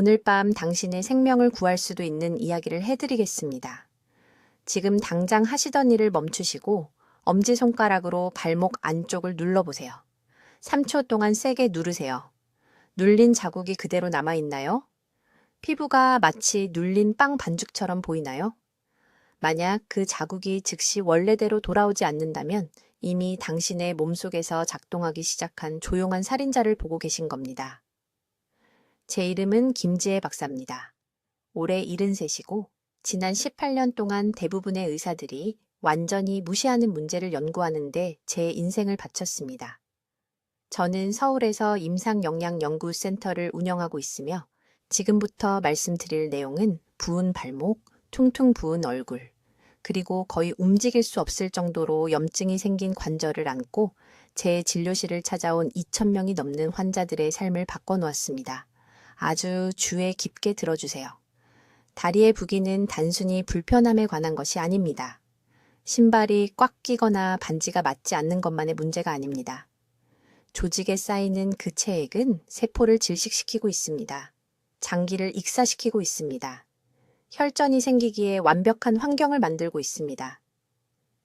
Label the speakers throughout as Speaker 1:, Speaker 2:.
Speaker 1: 오늘 밤 당신의 생명을 구할 수도 있는 이야기를 해드리겠습니다. 지금 당장 하시던 일을 멈추시고 엄지손가락으로 발목 안쪽을 눌러보세요. 3초 동안 세게 누르세요. 눌린 자국이 그대로 남아있나요? 피부가 마치 눌린 빵 반죽처럼 보이나요? 만약 그 자국이 즉시 원래대로 돌아오지 않는다면 이미 당신의 몸속에서 작동하기 시작한 조용한 살인자를 보고 계신 겁니다. 제 이름은 김지혜 박사입니다. 올해 73이고 지난 18년 동안 대부분의 의사들이 완전히 무시하는 문제를 연구하는데 제 인생을 바쳤습니다. 저는 서울에서 임상영양연구센터를 운영하고 있으며 지금부터 말씀드릴 내용은 부은 발목, 퉁퉁 부은 얼굴, 그리고 거의 움직일 수 없을 정도로 염증이 생긴 관절을 안고 제 진료실을 찾아온 2,000명이 넘는 환자들의 삶을 바꿔놓았습니다. 아주 주의 깊게 들어주세요. 다리의 부기는 단순히 불편함에 관한 것이 아닙니다. 신발이 꽉 끼거나 반지가 맞지 않는 것만의 문제가 아닙니다. 조직에 쌓이는 그 체액은 세포를 질식시키고 있습니다. 장기를 익사시키고 있습니다. 혈전이 생기기에 완벽한 환경을 만들고 있습니다.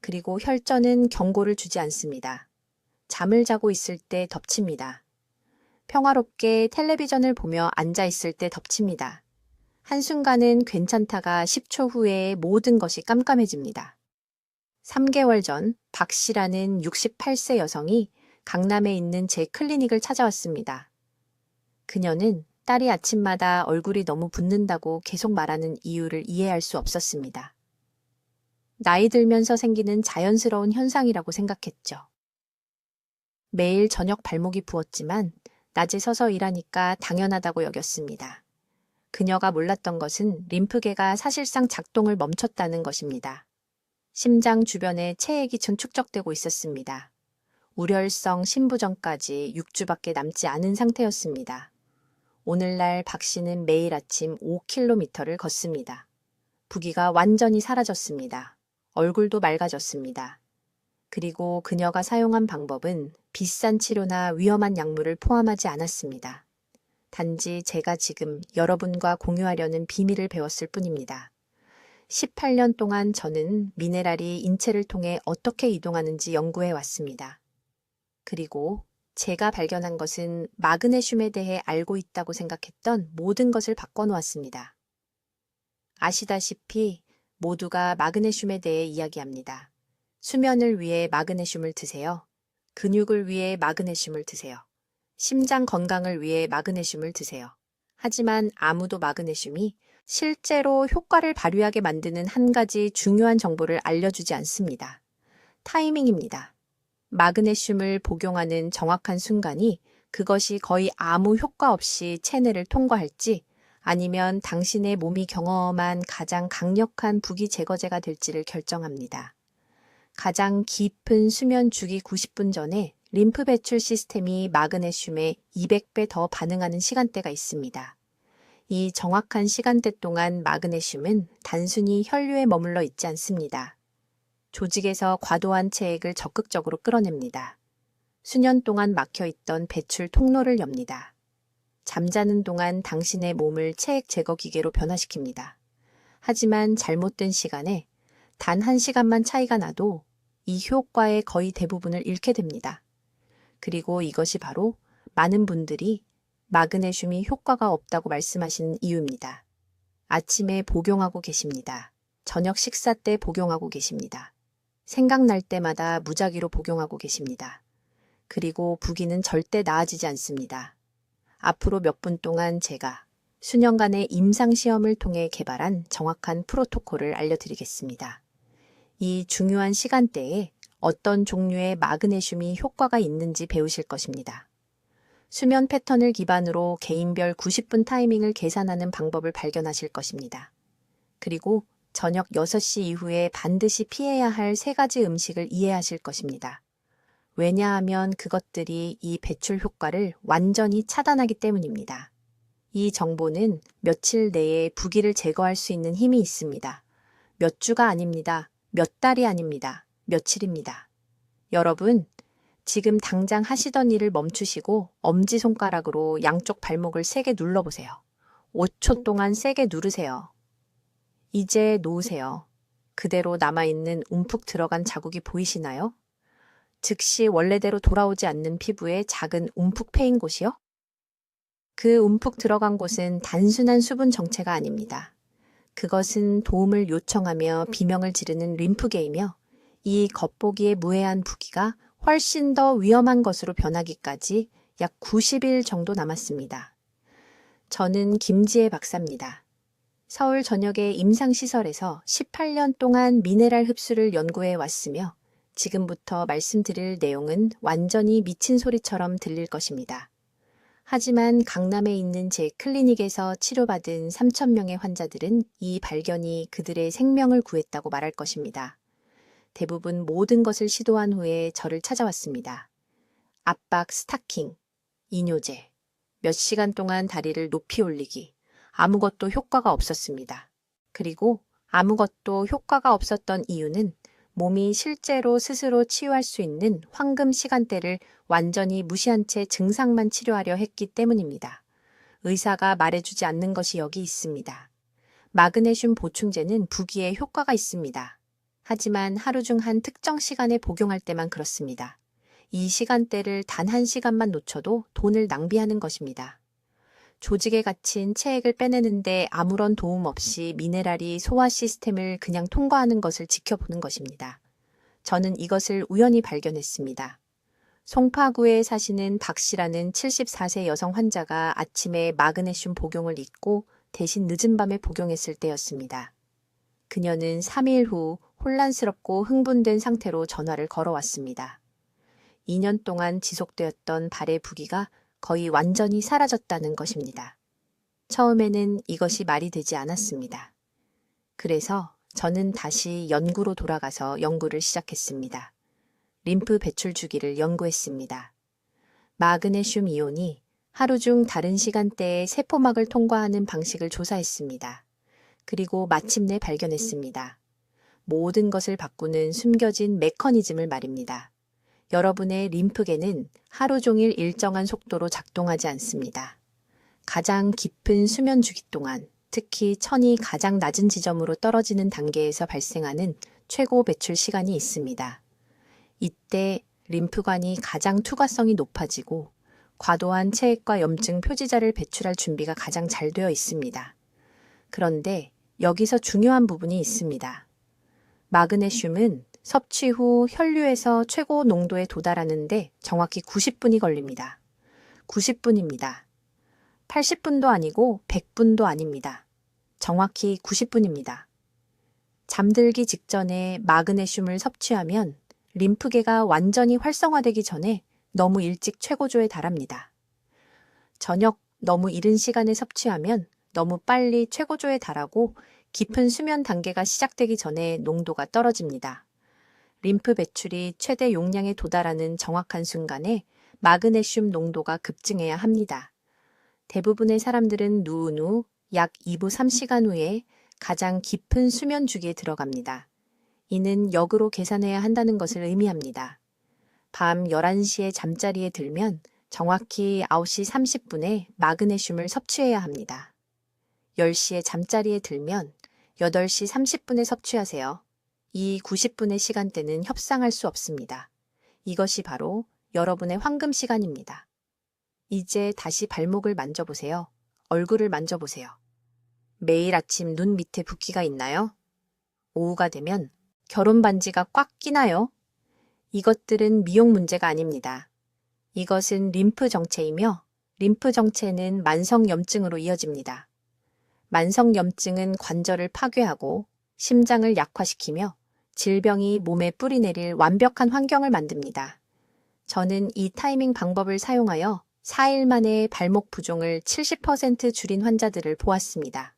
Speaker 1: 그리고 혈전은 경고를 주지 않습니다. 잠을 자고 있을 때 덮칩니다. 평화롭게 텔레비전을 보며 앉아있을 때 덮칩니다. 한순간은 괜찮다가 10초 후에 모든 것이 깜깜해집니다. 3개월 전 박 씨라는 68세 여성이 강남에 있는 제 클리닉을 찾아왔습니다. 그녀는 딸이 아침마다 얼굴이 너무 붓는다고 계속 말하는 이유를 이해할 수 없었습니다. 나이 들면서 생기는 자연스러운 현상이라고 생각했죠. 매일 저녁 발목이 부었지만 낮에 서서 일하니까 당연하다고 여겼습니다. 그녀가 몰랐던 것은 림프계가 사실상 작동을 멈췄다는 것입니다. 심장 주변에 체액이 축적되고 있었습니다. 우렬성 신부전까지 6주밖에 남지 않은 상태였습니다. 오늘날 박 씨는 매일 아침 5km를 걷습니다. 부기가 완전히 사라졌습니다. 얼굴도 맑아졌습니다. 그리고 그녀가 사용한 방법은 비싼 치료나 위험한 약물을 포함하지 않았습니다. 단지 제가 지금 여러분과 공유하려는 비밀을 배웠을 뿐입니다. 18년 동안 저는 미네랄이 인체를 통해 어떻게 이동하는지 연구해 왔습니다. 그리고 제가 발견한 것은 마그네슘에 대해 알고 있다고 생각했던 모든 것을 바꿔놓았습니다. 아시다시피 모두가 마그네슘에 대해 이야기합니다. 수면을 위해 마그네슘을 드세요. 근육을 위해 마그네슘을 드세요. 심장 건강을 위해 마그네슘을 드세요. 하지만 아무도 마그네슘이 실제로 효과를 발휘하게 만드는 한 가지 중요한 정보를 알려주지 않습니다. 타이밍입니다. 마그네슘을 복용하는 정확한 순간이 그것이 거의 아무 효과 없이 체내를 통과할지 아니면 당신의 몸이 경험한 가장 강력한 부기 제거제가 될지를 결정합니다. 가장 깊은 수면 주기 90분 전에 림프 배출 시스템이 마그네슘에 200배 더 반응하는 시간대가 있습니다. 이 정확한 시간대 동안 마그네슘은 단순히 혈류에 머물러 있지 않습니다. 조직에서 과도한 체액을 적극적으로 끌어냅니다. 수년 동안 막혀있던 배출 통로를 엽니다. 잠자는 동안 당신의 몸을 체액 제거 기계로 변화시킵니다. 하지만 잘못된 시간에 단 1시간만 차이가 나도 이 효과의 거의 대부분을 잃게 됩니다. 그리고 이것이 바로 많은 분들이 마그네슘이 효과가 없다고 말씀하시는 이유입니다. 아침에 복용하고 계십니다. 저녁 식사 때 복용하고 계십니다. 생각날 때마다 무작위로 복용하고 계십니다. 그리고 부기는 절대 나아지지 않습니다. 앞으로 몇 분 동안 제가 수년간의 임상시험을 통해 개발한 정확한 프로토콜을 알려드리겠습니다. 이 중요한 시간대에 어떤 종류의 마그네슘이 효과가 있는지 배우실 것입니다. 수면 패턴을 기반으로 개인별 90분 타이밍을 계산하는 방법을 발견하실 것입니다. 그리고 저녁 6시 이후에 반드시 피해야 할 3가지 음식을 이해하실 것입니다. 왜냐하면 그것들이 이 배출 효과를 완전히 차단하기 때문입니다. 이 정보는 며칠 내에 부기를 제거할 수 있는 힘이 있습니다. 몇 주가 아닙니다. 몇 달이 아닙니다. 며칠입니다. 여러분, 지금 당장 하시던 일을 멈추시고 엄지손가락으로 양쪽 발목을 세게 눌러보세요. 5초 동안 세게 누르세요. 이제 놓으세요. 그대로 남아있는 움푹 들어간 자국이 보이시나요? 즉시 원래대로 돌아오지 않는 피부에 작은 움푹 패인 곳이요? 그 움푹 들어간 곳은 단순한 수분 정체가 아닙니다. 그것은 도움을 요청하며 비명을 지르는 림프계이며 이 겉보기에 무해한 부기가 훨씬 더 위험한 것으로 변하기까지 약 90일 정도 남았습니다. 저는 김지혜 박사입니다. 서울 전역의 임상시설에서 18년 동안 미네랄 흡수를 연구해 왔으며 지금부터 말씀드릴 내용은 완전히 미친 소리처럼 들릴 것입니다. 하지만 강남에 있는 제 클리닉에서 치료받은 3,000명의 환자들은 이 발견이 그들의 생명을 구했다고 말할 것입니다. 대부분 모든 것을 시도한 후에 저를 찾아왔습니다. 압박 스타킹, 이뇨제, 몇 시간 동안 다리를 높이 올리기, 아무것도 효과가 없었습니다. 그리고 아무것도 효과가 없었던 이유는 몸이 실제로 스스로 치유할 수 있는 황금 시간대를 완전히 무시한 채 증상만 치료하려 했기 때문입니다. 의사가 말해주지 않는 것이 여기 있습니다. 마그네슘 보충제는 부기에 효과가 있습니다. 하지만 하루 중 한 특정 시간에 복용할 때만 그렇습니다. 이 시간대를 단 1시간만 놓쳐도 돈을 낭비하는 것입니다. 조직에 갇힌 체액을 빼내는데 아무런 도움 없이 미네랄이 소화 시스템을 그냥 통과하는 것을 지켜보는 것입니다. 저는 이것을 우연히 발견했습니다. 송파구에 사시는 박 씨라는 74세 여성 환자가 아침에 마그네슘 복용을 잊고 대신 늦은 밤에 복용했을 때였습니다. 그녀는 3일 후 혼란스럽고 흥분된 상태로 전화를 걸어왔습니다. 2년 동안 지속되었던 발의 부기가 거의 완전히 사라졌다는 것입니다. 처음에는 이것이 말이 되지 않았습니다. 그래서 저는 다시 연구로 돌아가서 연구를 시작했습니다. 림프 배출 주기를 연구했습니다. 마그네슘 이온이 하루 중 다른 시간대에 세포막을 통과하는 방식을 조사했습니다. 그리고 마침내 발견했습니다. 모든 것을 바꾸는 숨겨진 메커니즘을 말입니다. 여러분의 림프계는 하루 종일 일정한 속도로 작동하지 않습니다. 가장 깊은 수면 주기 동안, 특히 천이 가장 낮은 지점으로 떨어지는 단계에서 발생하는 최고 배출 시간이 있습니다. 이때 림프관이 가장 투과성이 높아지고 과도한 체액과 염증 표지자를 배출할 준비가 가장 잘 되어 있습니다. 그런데 여기서 중요한 부분이 있습니다. 마그네슘은 섭취 후 혈류에서 최고 농도에 도달하는데 정확히 90분이 걸립니다. 90분입니다. 80분도 아니고 100분도 아닙니다. 정확히 90분입니다. 잠들기 직전에 마그네슘을 섭취하면 림프계가 완전히 활성화되기 전에 너무 일찍 최고조에 달합니다. 저녁 너무 이른 시간에 섭취하면 너무 빨리 최고조에 달하고 깊은 수면 단계가 시작되기 전에 농도가 떨어집니다. 림프 배출이 최대 용량에 도달하는 정확한 순간에 마그네슘 농도가 급증해야 합니다. 대부분의 사람들은 누운 후 약 2부 3시간 후에 가장 깊은 수면 주기에 들어갑니다. 이는 역으로 계산해야 한다는 것을 의미합니다. 밤 11시에 잠자리에 들면 정확히 9시 30분에 마그네슘을 섭취해야 합니다. 10시에 잠자리에 들면 8시 30분에 섭취하세요. 이 90분의 시간대는 협상할 수 없습니다. 이것이 바로 여러분의 황금 시간입니다. 이제 다시 발목을 만져보세요. 얼굴을 만져보세요. 매일 아침 눈 밑에 붓기가 있나요? 오후가 되면 결혼 반지가 꽉 끼나요? 이것들은 미용 문제가 아닙니다. 이것은 림프 정체이며 림프 정체는 만성 염증으로 이어집니다. 만성 염증은 관절을 파괴하고 심장을 약화시키며 질병이 몸에 뿌리내릴 완벽한 환경을 만듭니다. 저는 이 타이밍 방법을 사용하여 4일 만에 발목 부종을 70% 줄인 환자들을 보았습니다.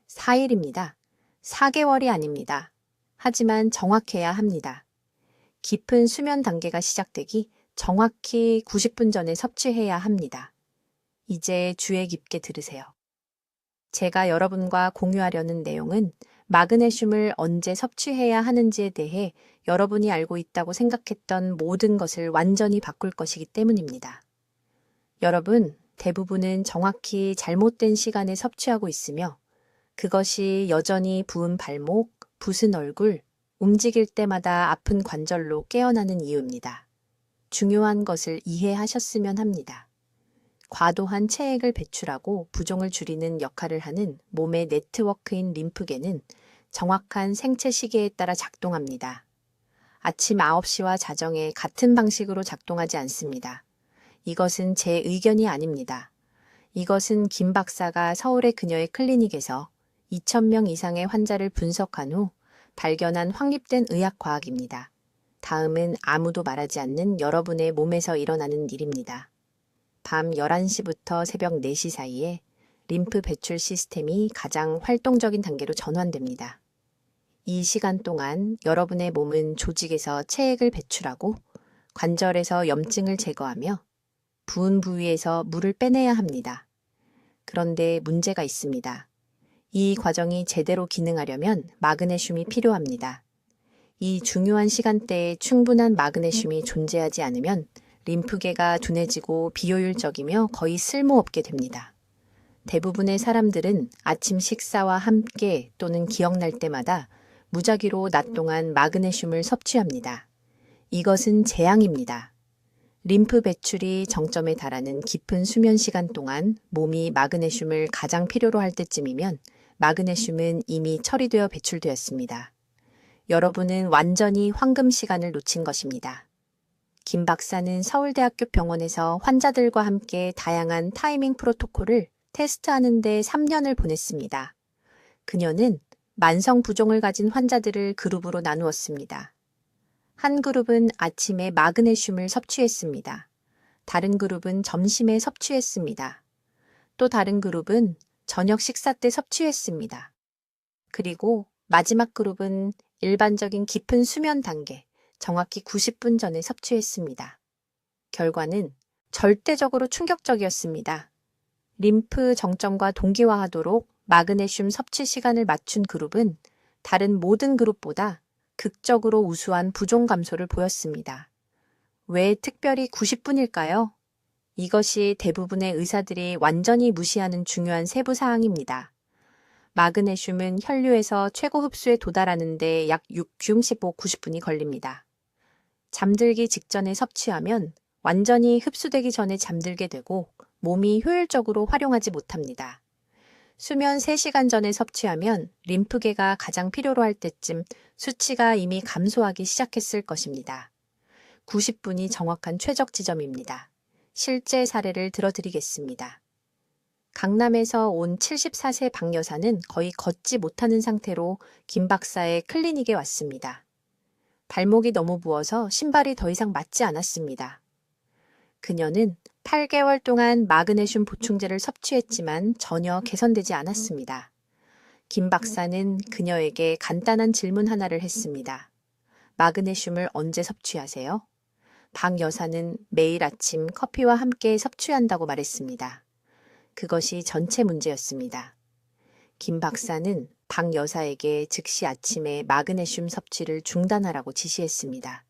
Speaker 1: 4일입니다. 4개월이 아닙니다. 하지만 정확해야 합니다. 깊은 수면 단계가 시작되기 정확히 90분 전에 섭취해야 합니다. 이제 주의 깊게 들으세요. 제가 여러분과 공유하려는 내용은 마그네슘을 언제 섭취해야 하는지에 대해 여러분이 알고 있다고 생각했던 모든 것을 완전히 바꿀 것이기 때문입니다. 여러분, 대부분은 정확히 잘못된 시간에 섭취하고 있으며 그것이 여전히 부은 발목, 붓은 얼굴, 움직일 때마다 아픈 관절로 깨어나는 이유입니다. 중요한 것을 이해하셨으면 합니다. 과도한 체액을 배출하고 부종을 줄이는 역할을 하는 몸의 네트워크인 림프계는 정확한 생체 시계에 따라 작동합니다. 아침 9시와 자정에 같은 방식으로 작동하지 않습니다. 이것은 제 의견이 아닙니다. 이것은 김 박사가 서울의 그녀의 클리닉에서 2,000명 이상의 환자를 분석한 후 발견한 확립된 의학과학입니다. 다음은 아무도 말하지 않는 여러분의 몸에서 일어나는 일입니다. 밤 11시부터 새벽 4시 사이에 림프 배출 시스템이 가장 활동적인 단계로 전환됩니다. 이 시간 동안 여러분의 몸은 조직에서 체액을 배출하고 관절에서 염증을 제거하며 부은 부위에서 물을 빼내야 합니다. 그런데 문제가 있습니다. 이 과정이 제대로 기능하려면 마그네슘이 필요합니다. 이 중요한 시간대에 충분한 마그네슘이 존재하지 않으면 림프계가 둔해지고 비효율적이며 거의 쓸모없게 됩니다. 대부분의 사람들은 아침 식사와 함께 또는 기억날 때마다 무작위로 낮 동안 마그네슘을 섭취합니다. 이것은 재앙입니다. 림프 배출이 정점에 달하는 깊은 수면 시간 동안 몸이 마그네슘을 가장 필요로 할 때쯤이면 마그네슘은 이미 처리되어 배출되었습니다. 여러분은 완전히 황금 시간을 놓친 것입니다. 김 박사는 서울대학교 병원에서 환자들과 함께 다양한 타이밍 프로토콜을 테스트하는 데 3년을 보냈습니다. 그녀는 만성 부종을 가진 환자들을 그룹으로 나누었습니다. 한 그룹은 아침에 마그네슘을 섭취했습니다. 다른 그룹은 점심에 섭취했습니다. 또 다른 그룹은 저녁 식사 때 섭취했습니다. 그리고 마지막 그룹은 일반적인 깊은 수면 단계, 정확히 90분 전에 섭취했습니다. 결과는 절대적으로 충격적이었습니다. 림프 정점과 동기화하도록 마그네슘 섭취 시간을 맞춘 그룹은 다른 모든 그룹보다 극적으로 우수한 부종 감소를 보였습니다. 왜 특별히 90분일까요? 이것이 대부분의 의사들이 완전히 무시하는 중요한 세부 사항입니다. 마그네슘은 혈류에서 최고 흡수에 도달하는 데 약 65, 90분이 걸립니다. 잠들기 직전에 섭취하면 완전히 흡수되기 전에 잠들게 되고 몸이 효율적으로 활용하지 못합니다. 수면 3시간 전에 섭취하면 림프계가 가장 필요로 할 때쯤 수치가 이미 감소하기 시작했을 것입니다. 90분이 정확한 최적 지점입니다. 실제 사례를 들어드리겠습니다. 강남에서 온 74세 박 여사는 거의 걷지 못하는 상태로 김 박사의 클리닉에 왔습니다. 발목이 너무 부어서 신발이 더 이상 맞지 않았습니다. 그녀는 8개월 동안 마그네슘 보충제를 섭취했지만 전혀 개선되지 않았습니다. 김 박사는 그녀에게 간단한 질문 하나를 했습니다. 마그네슘을 언제 섭취하세요? 박 여사는 매일 아침 커피와 함께 섭취한다고 말했습니다. 그것이 전체 문제였습니다. 김 박사는 박 여사에게 즉시 아침에 마그네슘 섭취를 중단하라고 지시했습니다.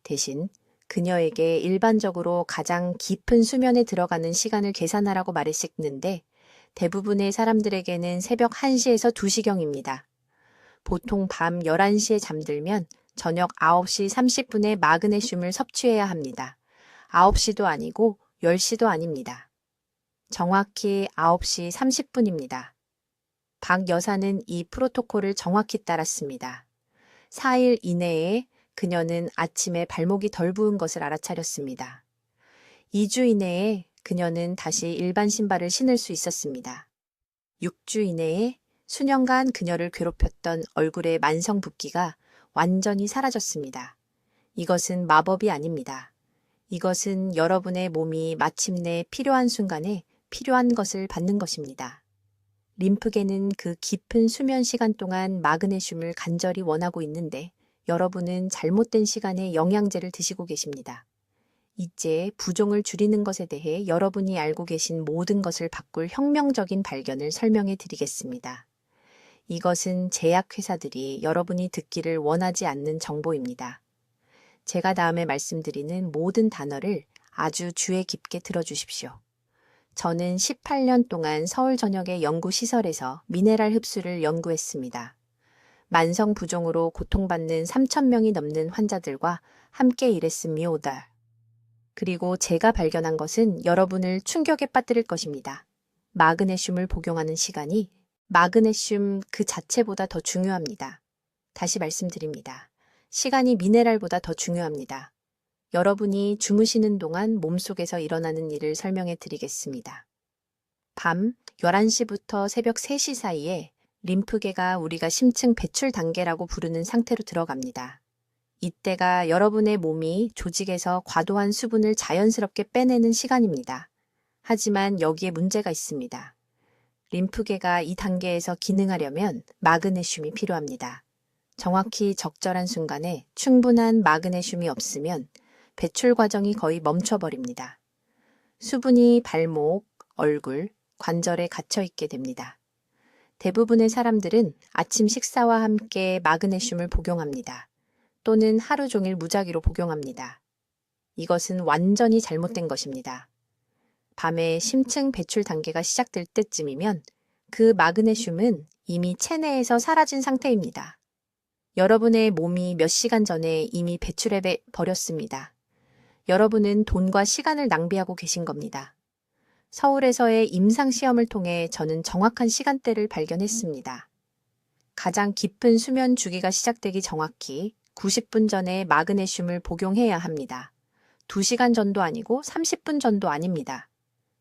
Speaker 1: 대신 그녀에게 일반적으로 가장 깊은 수면에 들어가는 시간을 계산하라고 말했는데 대부분의 사람들에게는 새벽 1시에서 2시경입니다. 보통 밤 11시에 잠들면 저녁 9시 30분에 마그네슘을 섭취해야 합니다. 9시도 아니고 10시도 아닙니다. 정확히 9시 30분입니다. 박 여사는 이 프로토콜을 정확히 따랐습니다. 4일 이내에 그녀는 아침에 발목이 덜 부은 것을 알아차렸습니다. 2주 이내에 그녀는 다시 일반 신발을 신을 수 있었습니다. 6주 이내에 수년간 그녀를 괴롭혔던 얼굴의 만성 붓기가 완전히 사라졌습니다. 이것은 마법이 아닙니다. 이것은 여러분의 몸이 마침내 필요한 순간에 필요한 것을 받는 것입니다. 림프계는 그 깊은 수면 시간 동안 마그네슘을 간절히 원하고 있는데 여러분은 잘못된 시간에 영양제를 드시고 계십니다. 이제 부종을 줄이는 것에 대해 여러분이 알고 계신 모든 것을 바꿀 혁명적인 발견을 설명해 드리겠습니다. 이것은 제약회사들이 여러분이 듣기를 원하지 않는 정보입니다. 제가 다음에 말씀드리는 모든 단어를 아주 주의 깊게 들어주십시오. 저는 18년 동안 서울 전역의 연구시설에서 미네랄 흡수를 연구했습니다. 만성 부종으로 고통받는 3,000명이 넘는 환자들과 함께 일했습니다. 그리고 제가 발견한 것은 여러분을 충격에 빠뜨릴 것입니다. 마그네슘을 복용하는 시간이 마그네슘 그 자체보다 더 중요합니다. 다시 말씀드립니다. 시간이 미네랄보다 더 중요합니다. 여러분이 주무시는 동안 몸속에서 일어나는 일을 설명해 드리겠습니다. 밤 11시부터 새벽 3시 사이에 림프계가 우리가 심층 배출 단계라고 부르는 상태로 들어갑니다. 이때가 여러분의 몸이 조직에서 과도한 수분을 자연스럽게 빼내는 시간입니다. 하지만 여기에 문제가 있습니다. 림프계가 이 단계에서 기능하려면 마그네슘이 필요합니다. 정확히 적절한 순간에 충분한 마그네슘이 없으면 배출 과정이 거의 멈춰버립니다. 수분이 발목, 얼굴, 관절에 갇혀 있게 됩니다. 대부분의 사람들은 아침 식사와 함께 마그네슘을 복용합니다. 또는 하루 종일 무작위로 복용합니다. 이것은 완전히 잘못된 것입니다. 밤에 심층 배출 단계가 시작될 때쯤이면 그 마그네슘은 이미 체내에서 사라진 상태입니다. 여러분의 몸이 몇 시간 전에 이미 배출해 버렸습니다. 여러분은 돈과 시간을 낭비하고 계신 겁니다. 서울에서의 임상시험을 통해 저는 정확한 시간대를 발견했습니다. 가장 깊은 수면 주기가 시작되기 정확히 90분 전에 마그네슘을 복용해야 합니다. 2시간 전도 아니고 30분 전도 아닙니다.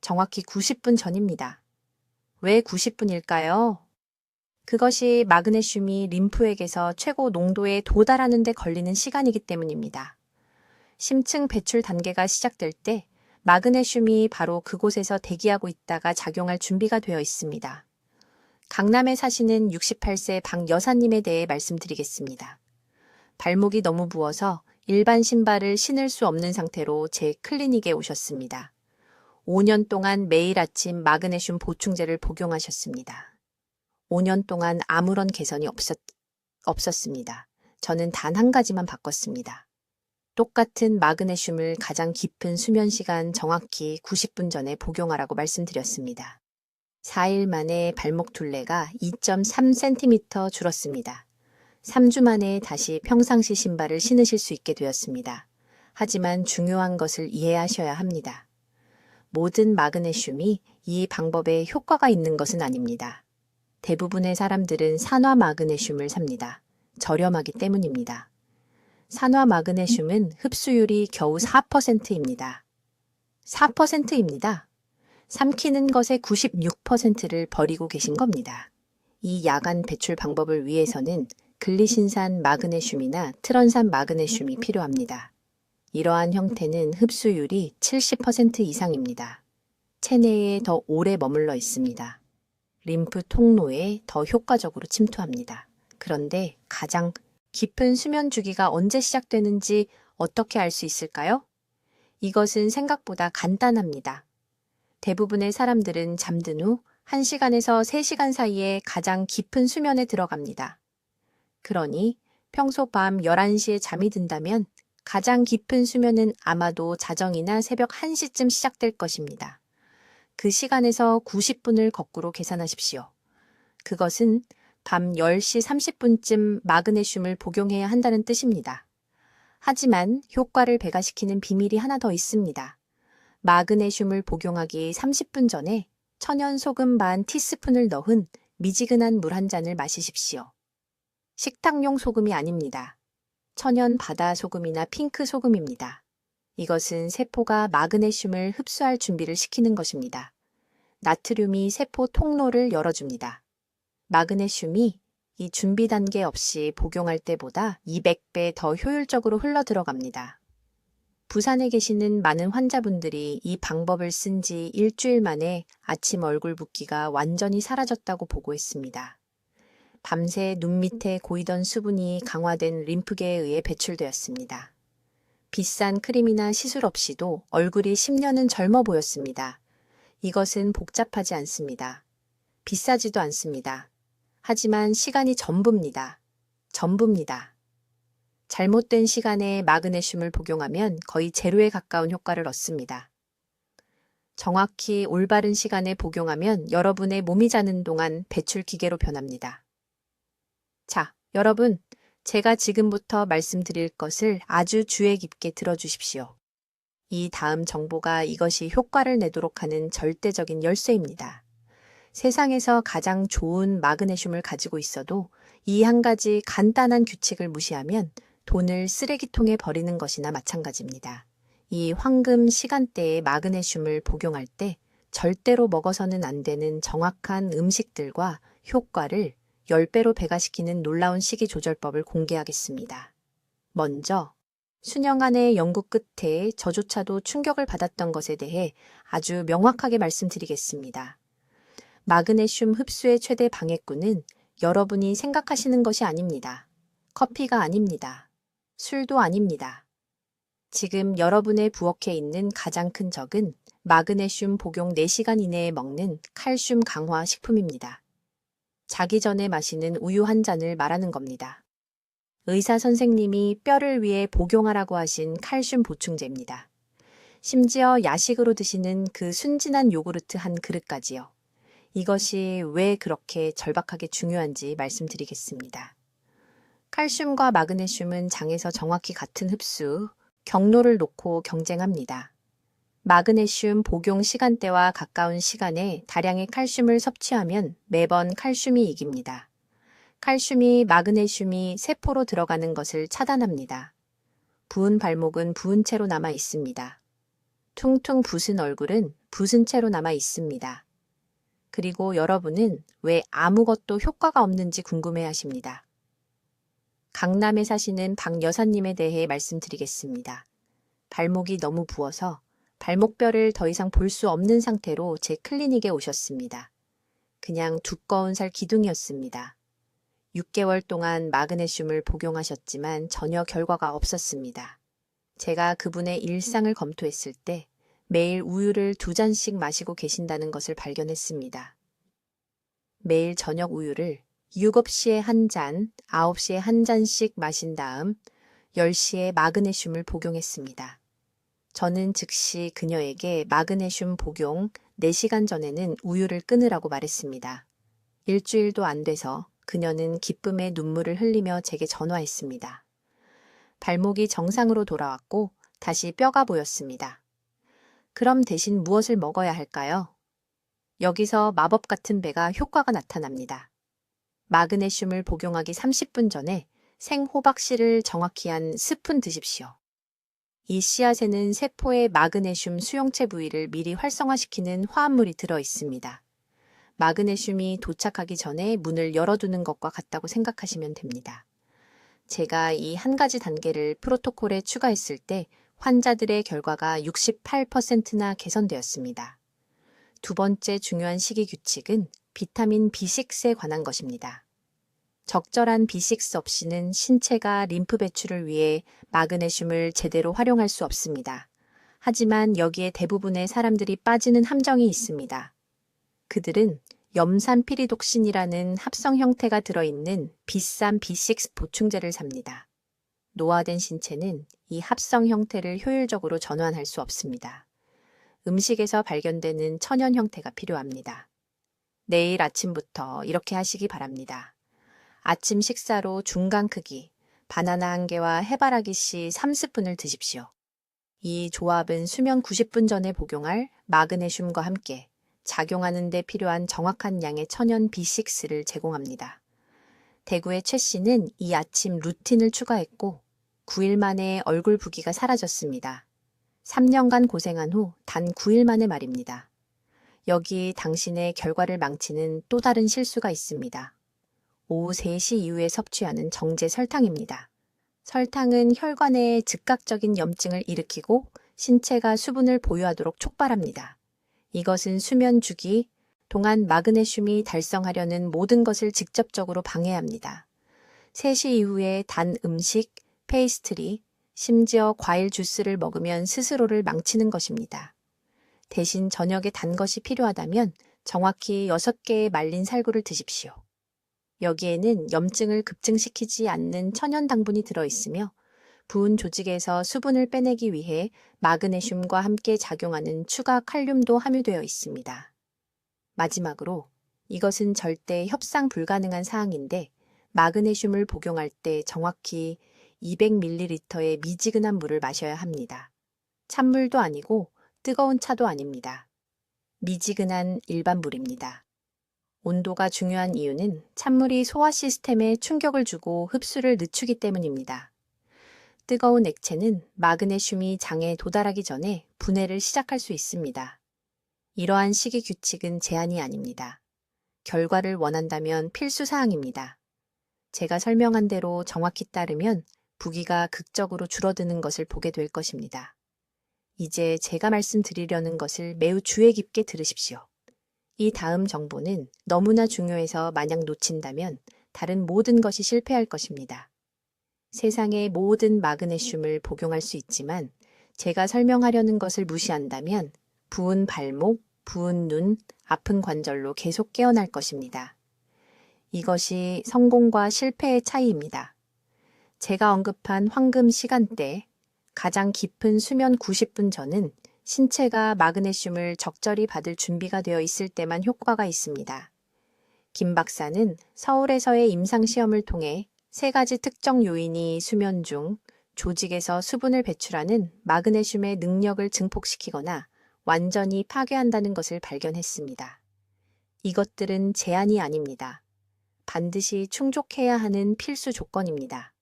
Speaker 1: 정확히 90분 전입니다. 왜 90분일까요? 그것이 마그네슘이 림프액에서 최고 농도에 도달하는 데 걸리는 시간이기 때문입니다. 심층 배출 단계가 시작될 때 마그네슘이 바로 그곳에서 대기하고 있다가 작용할 준비가 되어 있습니다. 강남에 사시는 68세 박 여사님에 대해 말씀드리겠습니다. 발목이 너무 부어서 일반 신발을 신을 수 없는 상태로 제 클리닉에 오셨습니다. 5년 동안 매일 아침 마그네슘 보충제를 복용하셨습니다. 5년 동안 아무런 개선이 없었습니다. 저는 단 한 가지만 바꿨습니다. 똑같은 마그네슘을 가장 깊은 수면 시간 정확히 90분 전에 복용하라고 말씀드렸습니다. 4일 만에 발목 둘레가 2.3cm 줄었습니다. 3주 만에 다시 평상시 신발을 신으실 수 있게 되었습니다. 하지만 중요한 것을 이해하셔야 합니다. 모든 마그네슘이 이 방법에 효과가 있는 것은 아닙니다. 대부분의 사람들은 산화 마그네슘을 삽니다. 저렴하기 때문입니다. 산화 마그네슘은 흡수율이 겨우 4%입니다. 4%입니다. 삼키는 것의 96%를 버리고 계신 겁니다. 이 야간 배출 방법을 위해서는 글리신산 마그네슘이나 트런산 마그네슘이 필요합니다. 이러한 형태는 흡수율이 70% 이상입니다. 체내에 더 오래 머물러 있습니다. 림프 통로에 더 효과적으로 침투합니다. 그런데 가장 깊은 수면 주기가 언제 시작되는지 어떻게 알 수 있을까요? 이것은 생각보다 간단합니다. 대부분의 사람들은 잠든 후 1시간에서 3시간 사이에 가장 깊은 수면에 들어갑니다. 그러니 평소 밤 11시에 잠이 든다면 가장 깊은 수면은 아마도 자정이나 새벽 1시쯤 시작될 것입니다. 그 시간에서 90분을 거꾸로 계산하십시오. 그것은 밤 10시 30분쯤 마그네슘을 복용해야 한다는 뜻입니다. 하지만 효과를 배가시키는 비밀이 하나 더 있습니다. 마그네슘을 복용하기 30분 전에 천연 소금 반 티스푼을 넣은 미지근한 물 한 잔을 마시십시오. 식탁용 소금이 아닙니다. 천연 바다 소금이나 핑크 소금입니다. 이것은 세포가 마그네슘을 흡수할 준비를 시키는 것입니다. 나트륨이 세포 통로를 열어줍니다. 마그네슘이 이 준비 단계 없이 복용할 때보다 200배 더 효율적으로 흘러들어갑니다. 부산에 계시는 많은 환자분들이 이 방법을 쓴 지 일주일 만에 아침 얼굴 붓기가 완전히 사라졌다고 보고했습니다. 밤새 눈 밑에 고이던 수분이 강화된 림프계에 의해 배출되었습니다. 비싼 크림이나 시술 없이도 얼굴이 10년은 젊어 보였습니다. 이것은 복잡하지 않습니다. 비싸지도 않습니다. 하지만 시간이 전부입니다. 전부입니다. 잘못된 시간에 마그네슘을 복용하면 거의 제로에 가까운 효과를 얻습니다. 정확히 올바른 시간에 복용하면 여러분의 몸이 자는 동안 배출 기계로 변합니다. 자, 여러분, 제가 지금부터 말씀드릴 것을 아주 주의 깊게 들어주십시오. 이 다음 정보가 이것이 효과를 내도록 하는 절대적인 열쇠입니다. 세상에서 가장 좋은 마그네슘을 가지고 있어도 이 한 가지 간단한 규칙을 무시하면 돈을 쓰레기통에 버리는 것이나 마찬가지입니다. 이 황금 시간대에 마그네슘을 복용할 때 절대로 먹어서는 안 되는 정확한 음식들과 효과를 10배로 배가시키는 놀라운 식이조절법을 공개하겠습니다. 먼저 수년간의 연구 끝에 저조차도 충격을 받았던 것에 대해 아주 명확하게 말씀드리겠습니다. 마그네슘 흡수의 최대 방해꾼은 여러분이 생각하시는 것이 아닙니다. 커피가 아닙니다. 술도 아닙니다. 지금 여러분의 부엌에 있는 가장 큰 적은 마그네슘 복용 4시간 이내에 먹는 칼슘 강화 식품입니다. 자기 전에 마시는 우유 한 잔을 말하는 겁니다. 의사 선생님이 뼈를 위해 복용하라고 하신 칼슘 보충제입니다. 심지어 야식으로 드시는 그 순진한 요구르트 한 그릇까지요. 이것이 왜 그렇게 절박하게 중요한지 말씀드리겠습니다. 칼슘과 마그네슘은 장에서 정확히 같은 흡수, 경로를 놓고 경쟁합니다. 마그네슘 복용 시간대와 가까운 시간에 다량의 칼슘을 섭취하면 매번 칼슘이 이깁니다. 칼슘이 마그네슘이 세포로 들어가는 것을 차단합니다. 부은 발목은 부은 채로 남아 있습니다. 퉁퉁 부은 얼굴은 부은 채로 남아 있습니다. 그리고 여러분은 왜 아무것도 효과가 없는지 궁금해 하십니다. 강남에 사시는 박 여사님에 대해 말씀드리겠습니다. 발목이 너무 부어서 발목뼈를 더 이상 볼 수 없는 상태로 제 클리닉에 오셨습니다. 그냥 두꺼운 살 기둥이었습니다. 6개월 동안 마그네슘을 복용하셨지만 전혀 결과가 없었습니다. 제가 그분의 일상을 검토했을 때 매일 우유를 2잔씩 마시고 계신다는 것을 발견했습니다. 매일 저녁 우유를 7시에 한 잔, 9시에 한 잔씩 마신 다음 10시에 마그네슘을 복용했습니다. 저는 즉시 그녀에게 마그네슘 복용 4시간 전에는 우유를 끊으라고 말했습니다. 일주일도 안 돼서 그녀는 기쁨의 눈물을 흘리며 제게 전화했습니다. 발목이 정상으로 돌아왔고 다시 뼈가 보였습니다. 그럼 대신 무엇을 먹어야 할까요? 여기서 마법 같은 배가 효과가 나타납니다. 마그네슘을 복용하기 30분 전에 생호박씨를 정확히 한 스푼 드십시오. 이 씨앗에는 세포의 마그네슘 수용체 부위를 미리 활성화시키는 화합물이 들어 있습니다. 마그네슘이 도착하기 전에 문을 열어두는 것과 같다고 생각하시면 됩니다. 제가 이 한 가지 단계를 프로토콜에 추가했을 때 환자들의 결과가 68%나 개선되었습니다. 두 번째 중요한 식이 규칙은 비타민 B6에 관한 것입니다. 적절한 B6 없이는 신체가 림프 배출을 위해 마그네슘을 제대로 활용할 수 없습니다. 하지만 여기에 대부분의 사람들이 빠지는 함정이 있습니다. 그들은 염산피리독신이라는 합성 형태가 들어있는 비싼 B6 보충제를 삽니다. 노화된 신체는 이 합성 형태를 효율적으로 전환할 수 없습니다. 음식에서 발견되는 천연 형태가 필요합니다. 내일 아침부터 이렇게 하시기 바랍니다. 아침 식사로 중간 크기, 바나나 1개와 해바라기 씨 3스푼을 드십시오. 이 조합은 수면 90분 전에 복용할 마그네슘과 함께 작용하는 데 필요한 정확한 양의 천연 B6를 제공합니다. 대구의 최 씨는 이 아침 루틴을 추가했고 9일 만에 얼굴 붓기가 사라졌습니다. 3년간 고생한 후 단 9일 만의 말입니다. 여기 당신의 결과를 망치는 또 다른 실수가 있습니다. 오후 3시 이후에 섭취하는 정제 설탕입니다. 설탕은 혈관에 즉각적인 염증을 일으키고 신체가 수분을 보유하도록 촉발합니다. 이것은 수면 주기 동안 마그네슘이 달성하려는 모든 것을 직접적으로 방해합니다. 3시 이후에 단 음식, 페이스트리, 심지어 과일 주스를 먹으면 스스로를 망치는 것입니다. 대신 저녁에 단 것이 필요하다면 정확히 6개의 말린 살구를 드십시오. 여기에는 염증을 급증시키지 않는 천연 당분이 들어있으며 부은 조직에서 수분을 빼내기 위해 마그네슘과 함께 작용하는 추가 칼륨도 함유되어 있습니다. 마지막으로 이것은 절대 협상 불가능한 사항인데 마그네슘을 복용할 때 정확히 200ml의 미지근한 물을 마셔야 합니다. 찬물도 아니고 뜨거운 차도 아닙니다. 미지근한 일반 물입니다. 온도가 중요한 이유는 찬물이 소화 시스템에 충격을 주고 흡수를 늦추기 때문입니다. 뜨거운 액체는 마그네슘이 장에 도달하기 전에 분해를 시작할 수 있습니다. 이러한 식이 규칙은 제한이 아닙니다. 결과를 원한다면 필수 사항입니다. 제가 설명한 대로 정확히 따르면 부기가 극적으로 줄어드는 것을 보게 될 것입니다. 이제 제가 말씀드리려는 것을 매우 주의 깊게 들으십시오. 이 다음 정보는 너무나 중요해서 만약 놓친다면 다른 모든 것이 실패할 것입니다. 세상의 모든 마그네슘을 복용할 수 있지만 제가 설명하려는 것을 무시한다면 부은 발목, 부은 눈, 아픈 관절로 계속 깨어날 것입니다. 이것이 성공과 실패의 차이입니다. 제가 언급한 황금 시간대, 가장 깊은 수면 90분 전은 신체가 마그네슘을 적절히 받을 준비가 되어 있을 때만 효과가 있습니다. 김 박사는 서울에서의 임상시험을 통해 3가지 특정 요인이 수면 중 조직에서 수분을 배출하는 마그네슘의 능력을 증폭시키거나 완전히 파괴한다는 것을 발견했습니다. 이것들은 제한이 아닙니다. 반드시 충족해야 하는 필수 조건입니다.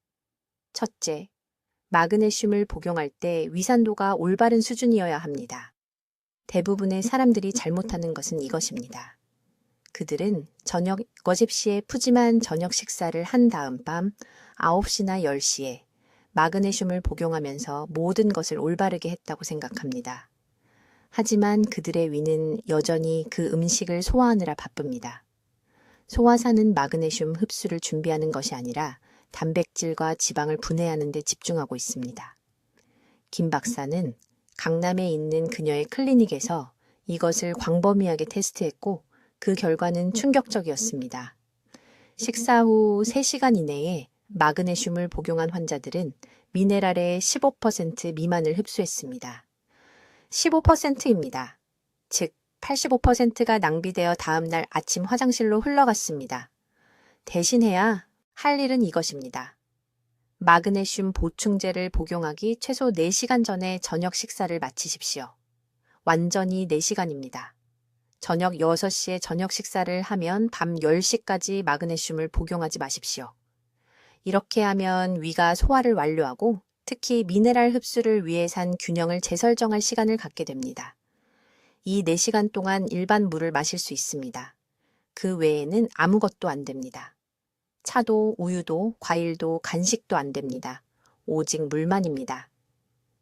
Speaker 1: 첫째, 마그네슘을 복용할 때 위산도가 올바른 수준이어야 합니다. 대부분의 사람들이 잘못하는 것은 이것입니다. 그들은 저녁 거집 시에 푸짐한 저녁 식사를 한 다음 밤 9시나 10시에 마그네슘을 복용하면서 모든 것을 올바르게 했다고 생각합니다. 하지만 그들의 위는 여전히 그 음식을 소화하느라 바쁩니다. 소화사는 마그네슘 흡수를 준비하는 것이 아니라 단백질과 지방을 분해하는 데 집중하고 있습니다. 김 박사는 강남에 있는 그녀의 클리닉에서 이것을 광범위하게 테스트했고 그 결과는 충격적이었습니다. 식사 후 3시간 이내에 마그네슘을 복용한 환자들은 미네랄의 15% 미만을 흡수했습니다. 15%입니다. 즉 85%가 낭비되어 다음날 아침 화장실로 흘러갔습니다. 대신해야 할 일은 이것입니다. 마그네슘 보충제를 복용하기 최소 4시간 전에 저녁 식사를 마치십시오. 완전히 4시간입니다. 저녁 6시에 저녁 식사를 하면 밤 10시까지 마그네슘을 복용하지 마십시오. 이렇게 하면 위가 소화를 완료하고 특히 미네랄 흡수를 위해 산 균형을 재설정할 시간을 갖게 됩니다. 이 4시간 동안 일반 물을 마실 수 있습니다. 그 외에는 아무것도 안 됩니다. 차도, 우유도, 과일도, 간식도 안 됩니다. 오직 물만입니다.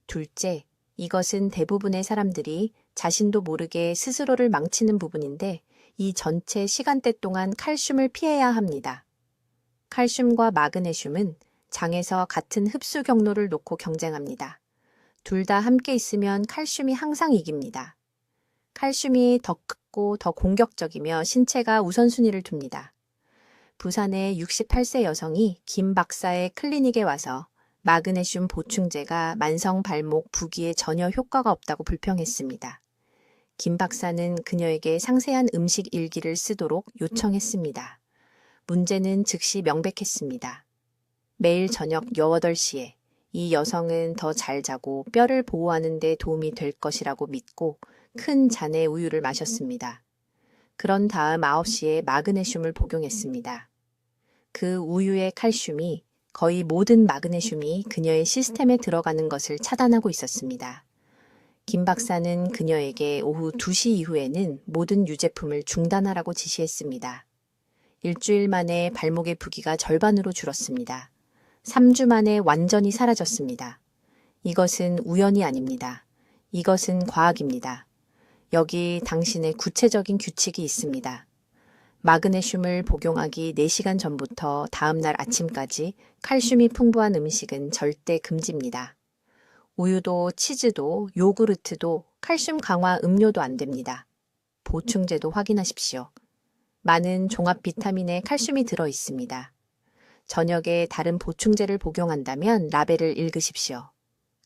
Speaker 1: 둘째, 이것은 대부분의 사람들이 자신도 모르게 스스로를 망치는 부분인데 이 전체 시간대 동안 칼슘을 피해야 합니다. 칼슘과 마그네슘은 장에서 같은 흡수 경로를 놓고 경쟁합니다. 둘 다 함께 있으면 칼슘이 항상 이깁니다. 칼슘이 더 크고 더 공격적이며 신체가 우선순위를 둡니다. 부산의 68세 여성이 김 박사의 클리닉에 와서 마그네슘 보충제가 만성 발목 부기에 전혀 효과가 없다고 불평했습니다. 김 박사는 그녀에게 상세한 음식 일기를 쓰도록 요청했습니다. 문제는 즉시 명백했습니다. 매일 저녁 8시에 이 여성은 더 잘 자고 뼈를 보호하는 데 도움이 될 것이라고 믿고 큰 잔의 우유를 마셨습니다. 그런 다음 9시에 마그네슘을 복용했습니다. 그 우유의 칼슘이 거의 모든 마그네슘이 그녀의 시스템에 들어가는 것을 차단하고 있었습니다. 김 박사는 그녀에게 오후 2시 이후에는 모든 유제품을 중단하라고 지시했습니다. 일주일 만에 발목의 부기가 절반으로 줄었습니다. 3주 만에 완전히 사라졌습니다. 이것은 우연이 아닙니다. 이것은 과학입니다. 여기 당신의 구체적인 규칙이 있습니다. 마그네슘을 복용하기 4시간 전부터 다음날 아침까지 칼슘이 풍부한 음식은 절대 금지입니다. 우유도 치즈도 요구르트도 칼슘 강화 음료도 안 됩니다. 보충제도 확인하십시오. 많은 종합 비타민에 칼슘이 들어 있습니다. 저녁에 다른 보충제를 복용한다면 라벨을 읽으십시오.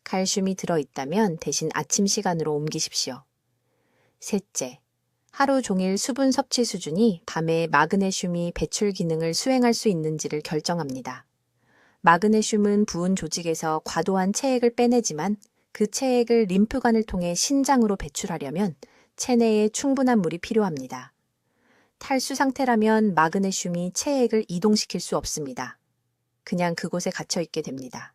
Speaker 1: 칼슘이 들어있다면 대신 아침 시간으로 옮기십시오. 셋째, 하루 종일 수분 섭취 수준이 밤에 마그네슘이 배출 기능을 수행할 수 있는지를 결정합니다. 마그네슘은 부은 조직에서 과도한 체액을 빼내지만 그 체액을 림프관을 통해 신장으로 배출하려면 체내에 충분한 물이 필요합니다. 탈수 상태라면 마그네슘이 체액을 이동시킬 수 없습니다. 그냥 그곳에 갇혀 있게 됩니다.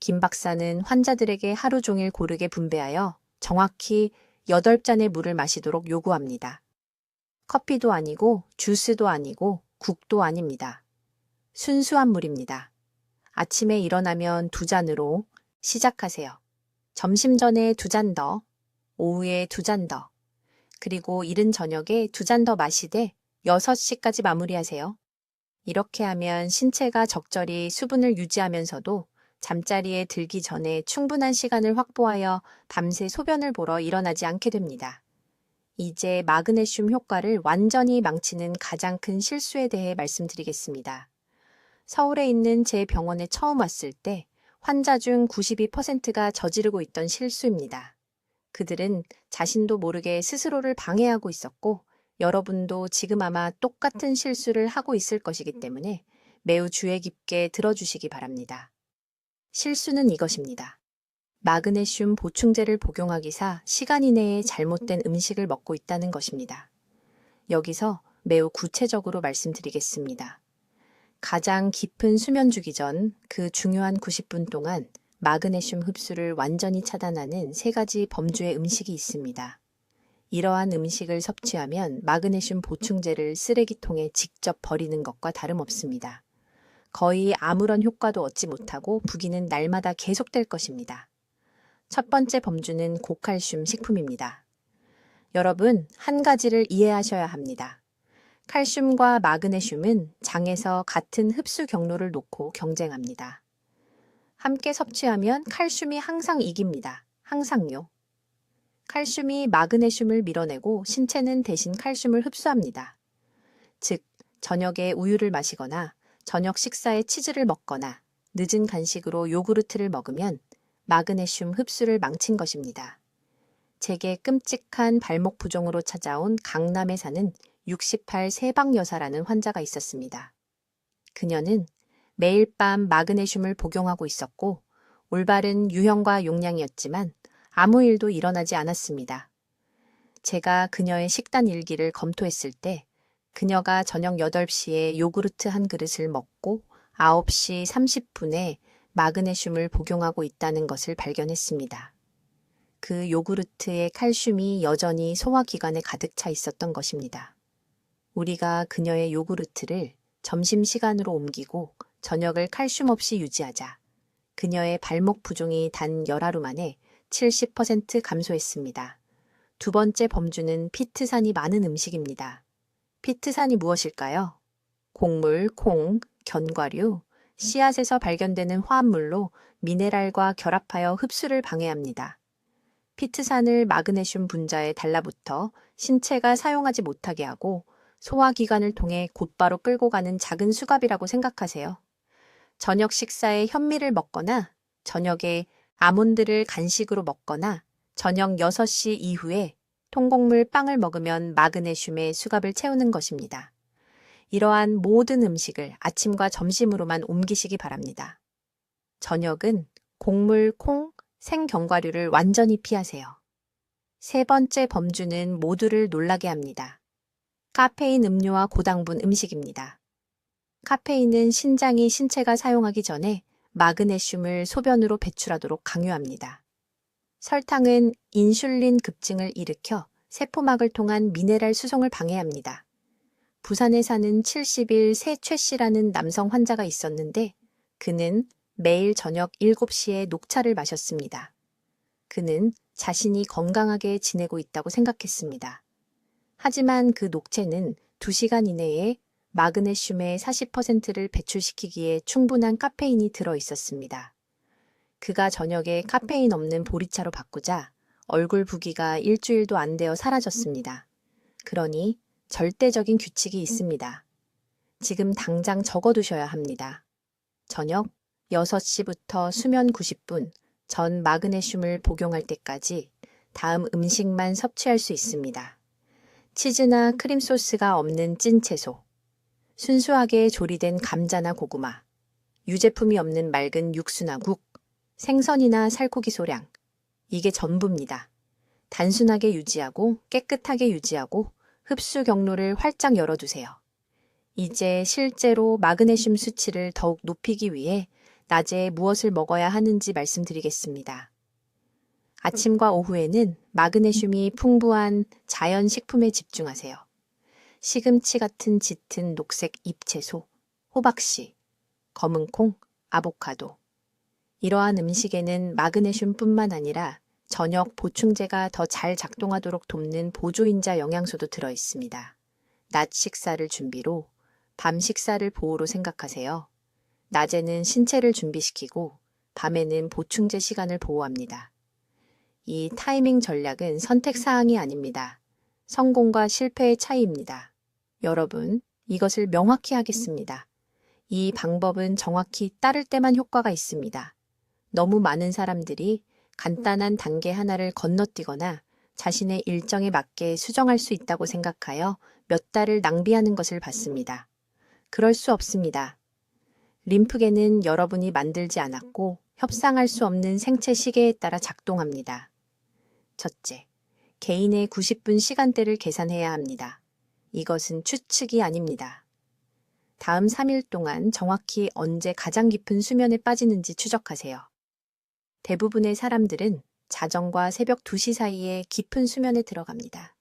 Speaker 1: 김 박사는 환자들에게 하루 종일 고르게 분배하여 정확히 8잔의 물을 마시도록 요구합니다. 커피도 아니고 주스도 아니고 국도 아닙니다. 순수한 물입니다. 아침에 일어나면 2잔으로 시작하세요. 점심 전에 2잔 더, 오후에 2잔 더, 그리고 이른 저녁에 2잔 더 마시되 6시까지 마무리하세요. 이렇게 하면 신체가 적절히 수분을 유지하면서도 잠자리에 들기 전에 충분한 시간을 확보하여 밤새 소변을 보러 일어나지 않게 됩니다. 이제 마그네슘 효과를 완전히 망치는 가장 큰 실수에 대해 말씀드리겠습니다. 서울에 있는 제 병원에 처음 왔을 때 환자 중 92%가 저지르고 있던 실수입니다. 그들은 자신도 모르게 스스로를 방해하고 있었고 여러분도 지금 아마 똑같은 실수를 하고 있을 것이기 때문에 매우 주의 깊게 들어주시기 바랍니다. 실수는 이것입니다. 마그네슘 보충제를 복용하기사 시간 이내에 잘못된 음식을 먹고 있다는 것입니다. 여기서 매우 구체적으로 말씀드리겠습니다. 가장 깊은 수면 주기 전 그 중요한 90분 동안 마그네슘 흡수를 완전히 차단하는 3가지 범주의 음식이 있습니다. 이러한 음식을 섭취하면 마그네슘 보충제를 쓰레기통에 직접 버리는 것과 다름없습니다. 거의 아무런 효과도 얻지 못하고 부기는 날마다 계속될 것입니다. 첫 번째 범주는 고칼슘 식품입니다. 여러분, 한 가지를 이해하셔야 합니다. 칼슘과 마그네슘은 장에서 같은 흡수 경로를 놓고 경쟁합니다. 함께 섭취하면 칼슘이 항상 이깁니다. 항상요. 칼슘이 마그네슘을 밀어내고 신체는 대신 칼슘을 흡수합니다. 즉, 저녁에 우유를 마시거나 저녁 식사에 치즈를 먹거나 늦은 간식으로 요구르트를 먹으면 마그네슘 흡수를 망친 것입니다. 제게 끔찍한 발목 부종으로 찾아온 강남에 사는 68 세방 여사라는 환자가 있었습니다. 그녀는 매일 밤 마그네슘을 복용하고 있었고 올바른 유형과 용량이었지만 아무 일도 일어나지 않았습니다. 제가 그녀의 식단 일기를 검토했을 때 그녀가 저녁 8시에 요구르트 한 그릇을 먹고 9시 30분에 마그네슘을 복용하고 있다는 것을 발견했습니다. 그 요구르트의 칼슘이 여전히 소화기관에 가득 차 있었던 것입니다. 우리가 그녀의 요구르트를 점심시간으로 옮기고 저녁을 칼슘 없이 유지하자 그녀의 발목 부종이 단 열하루 만에 70% 감소했습니다. 두 번째 범주는 피트산이 많은 음식입니다. 피트산이 무엇일까요? 곡물, 콩, 견과류, 씨앗에서 발견되는 화합물로 미네랄과 결합하여 흡수를 방해합니다. 피트산을 마그네슘 분자에 달라붙어 신체가 사용하지 못하게 하고 소화기관을 통해 곧바로 끌고 가는 작은 수갑이라고 생각하세요. 저녁 식사에 현미를 먹거나 저녁에 아몬드를 간식으로 먹거나 저녁 6시 이후에 통곡물 빵을 먹으면 마그네슘의 수갑을 채우는 것입니다. 이러한 모든 음식을 아침과 점심으로만 옮기시기 바랍니다. 저녁은 곡물, 콩, 생견과류를 완전히 피하세요. 세 번째 범주는 모두를 놀라게 합니다. 카페인 음료와 고당분 음식입니다. 카페인은 신장이 신체가 사용하기 전에 마그네슘을 소변으로 배출하도록 강요합니다. 설탕은 인슐린 급증을 일으켜 세포막을 통한 미네랄 수송을 방해합니다. 부산에 사는 70일 세최 씨라는 남성 환자가 있었는데 그는 매일 저녁 7시에 녹차를 마셨습니다. 그는 자신이 건강하게 지내고 있다고 생각했습니다. 하지만 그 녹차는 2시간 이내에 마그네슘의 40%를 배출시키기에 충분한 카페인이 들어 있었습니다. 그가 저녁에 카페인 없는 보리차로 바꾸자 얼굴 부기가 일주일도 안 되어 사라졌습니다. 그러니 절대적인 규칙이 있습니다. 지금 당장 적어두셔야 합니다. 저녁 6시부터 수면 90분 전 마그네슘을 복용할 때까지 다음 음식만 섭취할 수 있습니다. 치즈나 크림 소스가 없는 찐 채소, 순수하게 조리된 감자나 고구마, 유제품이 없는 맑은 육수나 국, 생선이나 살코기 소량, 이게 전부입니다. 단순하게 유지하고 깨끗하게 유지하고 흡수 경로를 활짝 열어두세요. 이제 실제로 마그네슘 수치를 더욱 높이기 위해 낮에 무엇을 먹어야 하는지 말씀드리겠습니다. 아침과 오후에는 마그네슘이 풍부한 자연 식품에 집중하세요. 시금치 같은 짙은 녹색 잎채소, 호박씨, 검은콩, 아보카도. 이러한 음식에는 마그네슘뿐만 아니라 저녁 보충제가 더 잘 작동하도록 돕는 보조인자 영양소도 들어 있습니다. 낮 식사를 준비로, 밤 식사를 보호로 생각하세요. 낮에는 신체를 준비시키고 밤에는 보충제 시간을 보호합니다. 이 타이밍 전략은 선택 사항이 아닙니다. 성공과 실패의 차이입니다. 여러분, 이것을 명확히 하겠습니다. 이 방법은 정확히 따를 때만 효과가 있습니다. 너무 많은 사람들이 간단한 단계 하나를 건너뛰거나 자신의 일정에 맞게 수정할 수 있다고 생각하여 몇 달을 낭비하는 것을 봤습니다. 그럴 수 없습니다. 림프계는 여러분이 만들지 않았고 협상할 수 없는 생체 시계에 따라 작동합니다. 첫째, 개인의 90분 시간대를 계산해야 합니다. 이것은 추측이 아닙니다. 다음 3일 동안 정확히 언제 가장 깊은 수면에 빠지는지 추적하세요. 대부분의 사람들은 자정과 새벽 2시 사이에 깊은 수면에 들어갑니다.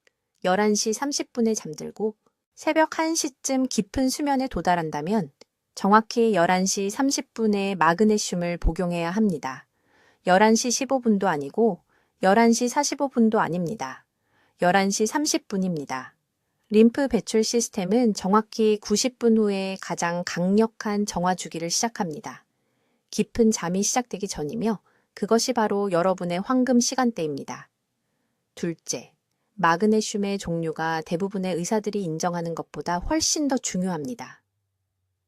Speaker 1: 11시 30분에 잠들고 새벽 1시쯤 깊은 수면에 도달한다면 정확히 11시 30분에 마그네슘을 복용해야 합니다. 11시 15분도 아니고 11시 45분도 아닙니다. 11시 30분입니다. 림프 배출 시스템은 정확히 90분 후에 가장 강력한 정화 주기를 시작합니다. 깊은 잠이 시작되기 전이며 그것이 바로 여러분의 황금 시간대입니다. 둘째, 마그네슘의 종류가 대부분의 의사들이 인정하는 것보다 훨씬 더 중요합니다.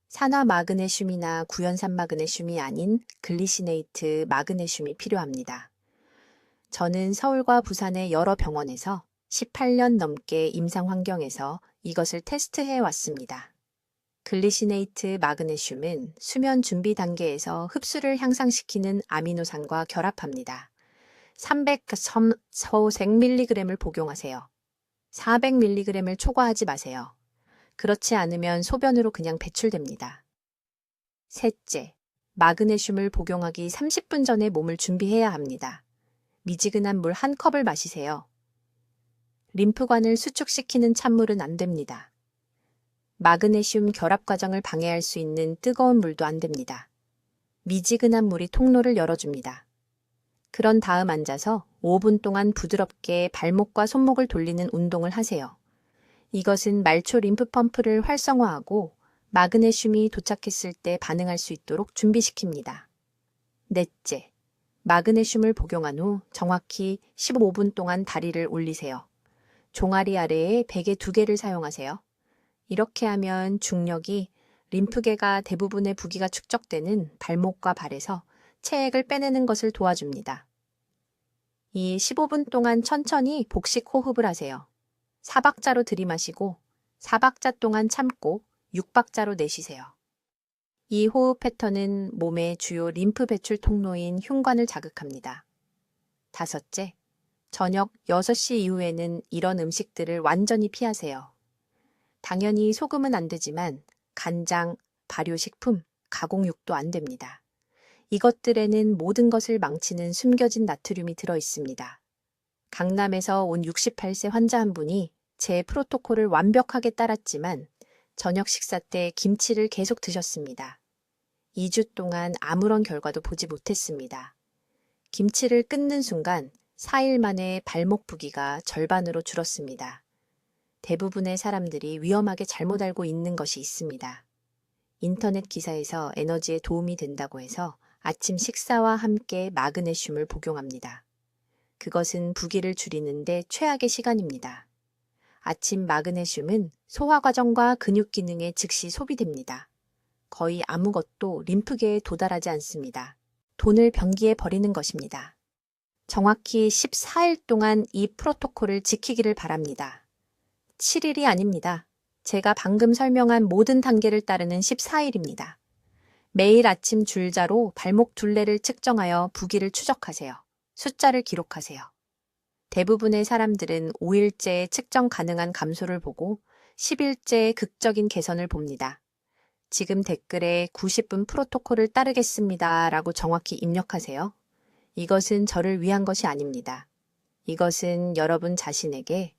Speaker 1: 산화 마그네슘이나 구연산 마그네슘이 아닌 글리시네이트 마그네슘이 필요합니다. 저는 서울과 부산의 여러 병원에서 18년 넘게 임상 환경에서 이것을 테스트해 왔습니다. 글리시네이트 마그네슘은 수면 준비 단계에서 흡수를 향상시키는 아미노산과 결합합니다. 300mg을 복용하세요. 400mg을 초과하지 마세요. 그렇지 않으면 소변으로 그냥 배출됩니다. 셋째, 마그네슘을 복용하기 30분 전에 몸을 준비해야 합니다. 미지근한 물 1컵을 마시세요. 림프관을 수축시키는 찬물은 안 됩니다. 마그네슘 결합 과정을 방해할 수 있는 뜨거운 물도 안 됩니다. 미지근한 물이 통로를 열어줍니다. 그런 다음 앉아서 5분 동안 부드럽게 발목과 손목을 돌리는 운동을 하세요. 이것은 말초 림프 펌프를 활성화하고 마그네슘이 도착했을 때 반응할 수 있도록 준비시킵니다. 넷째, 마그네슘을 복용한 후 정확히 15분 동안 다리를 올리세요. 종아리 아래에 베개 2개를 사용하세요. 이렇게 하면 중력이 림프계가 대부분의 부기가 축적되는 발목과 발에서 체액을 빼내는 것을 도와줍니다. 이 15분 동안 천천히 복식 호흡을 하세요. 4박자로 들이마시고 4박자 동안 참고 6박자로 내쉬세요. 이 호흡 패턴은 몸의 주요 림프 배출 통로인 흉관을 자극합니다. 다섯째, 저녁 6시 이후에는 이런 음식들을 완전히 피하세요. 당연히 소금은 안 되지만 간장, 발효식품, 가공육도 안 됩니다. 이것들에는 모든 것을 망치는 숨겨진 나트륨이 들어 있습니다. 강남에서 온 68세 환자 한 분이 제 프로토콜을 완벽하게 따랐지만 저녁 식사 때 김치를 계속 드셨습니다. 2주 동안 아무런 결과도 보지 못했습니다. 김치를 끊는 순간 4일 만에 발목 부기가 절반으로 줄었습니다. 대부분의 사람들이 위험하게 잘못 알고 있는 것이 있습니다. 인터넷 기사에서 에너지에 도움이 된다고 해서 아침 식사와 함께 마그네슘을 복용합니다. 그것은 부기를 줄이는데 최악의 시간입니다. 아침 마그네슘은 소화 과정과 근육 기능에 즉시 소비됩니다. 거의 아무것도 림프계에 도달하지 않습니다. 돈을 변기에 버리는 것입니다. 정확히 14일 동안 이 프로토콜을 지키기를 바랍니다. 7일이 아닙니다. 제가 방금 설명한 모든 단계를 따르는 14일입니다. 매일 아침 줄자로 발목 둘레를 측정하여 부기를 추적하세요. 숫자를 기록하세요. 대부분의 사람들은 5일째에 측정 가능한 감소를 보고 10일째에 극적인 개선을 봅니다. 지금 댓글에 90분 프로토콜을 따르겠습니다 라고 정확히 입력하세요. 이것은 저를 위한 것이 아닙니다. 이것은 여러분 자신에게,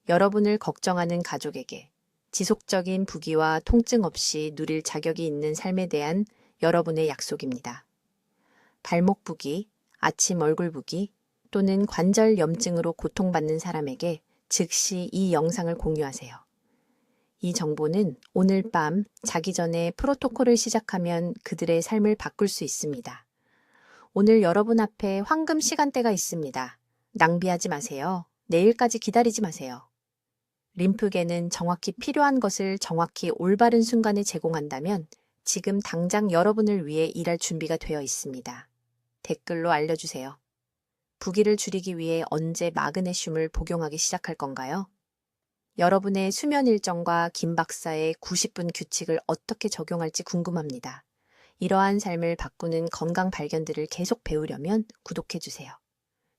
Speaker 1: 여러분을 걱정하는 가족에게, 지속적인 부기와 통증 없이 누릴 자격이 있는 삶에 대한 여러분의 약속입니다. 발목 부기, 아침 얼굴 부기 또는 관절 염증으로 고통받는 사람에게 즉시 이 영상을 공유하세요. 이 정보는 오늘 밤 자기 전에 프로토콜을 시작하면 그들의 삶을 바꿀 수 있습니다. 오늘 여러분 앞에 황금 시간대가 있습니다. 낭비하지 마세요. 내일까지 기다리지 마세요. 림프계는 정확히 필요한 것을 정확히 올바른 순간에 제공한다면 지금 당장 여러분을 위해 일할 준비가 되어 있습니다. 댓글로 알려주세요. 부기를 줄이기 위해 언제 마그네슘을 복용하기 시작할 건가요? 여러분의 수면 일정과 김 박사의 90분 규칙을 어떻게 적용할지 궁금합니다. 이러한 삶을 바꾸는 건강 발견들을 계속 배우려면 구독해주세요.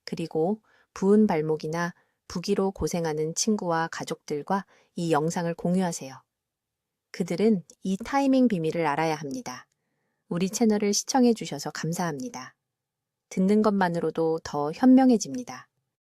Speaker 1: 그리고 부은 발목이나 부기로 고생하는 친구와 가족들과 이 영상을 공유하세요. 그들은 이 타이밍 비밀을 알아야 합니다. 우리 채널을 시청해 주셔서 감사합니다. 듣는 것만으로도 더 현명해집니다.